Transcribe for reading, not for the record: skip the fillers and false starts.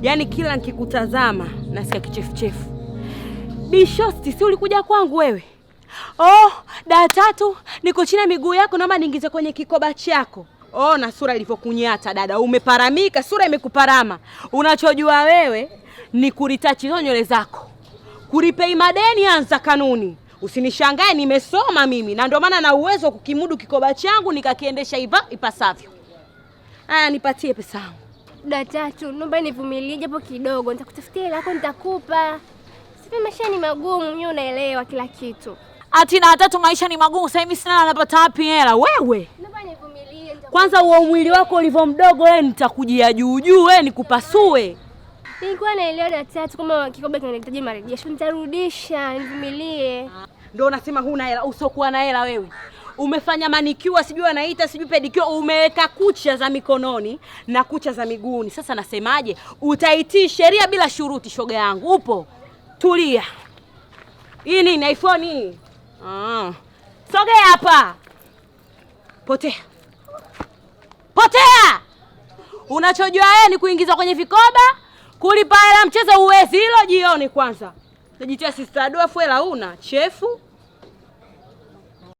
Yaani kila nikikutazama nasikia kichefuchefu. Bishosti, si ulikuja kwangu wewe? Oh, daa 3 niko chini ya miguu yako, naomba niingize kwenye kikoba chako. Oh, na sura ilivyokunyata dada, umeparamika, sura imekuparama. Unachojua wewe ni kuritachi nywele zako. Kuripei madeni anza kanuni. Usinishangae, nimesoma mimi na ndio maana na uwezo kukimudu kikoba changu nikakiendesha ipasavyo. Nipatie pesa yangu. Daa 3, naomba nivumilie japo kidogo, nitakutafutia hela yako nitakupa. Sasa maisha ni magumu, mimi unaelewa kila kitu. Ati na 3 maisha ni magumu, sasa hivi sina napata wapi hela wewe? Naomba nivumilie. Kwanza huo mwili wako ulivyo mdogo wewe nitakujia juu wewe nikupasue. Nilikuwa naelewa Daa 3 kama kikoba kinahitaji marejesho, nitarudisha, nivumilie. Ndio unasema huna hela, usokuwa na hela wewe. Umefanya manicure, sijui anaita, sijui pedicure, umeweka kucha za mikononi na kucha za miguuni. Sasa nasemaje? Utaitii sheria bila shuruti, shoga yangu. Upo? Tulia. Hii nini iPhone hii? Sogea hapa. Potea. Potea! Unachojua wewe ni kuingiza kwenye vikoba, kulipa hela mchezo uwezi, hilo jioni kwanza. Najitia sister doa fuela una chefu.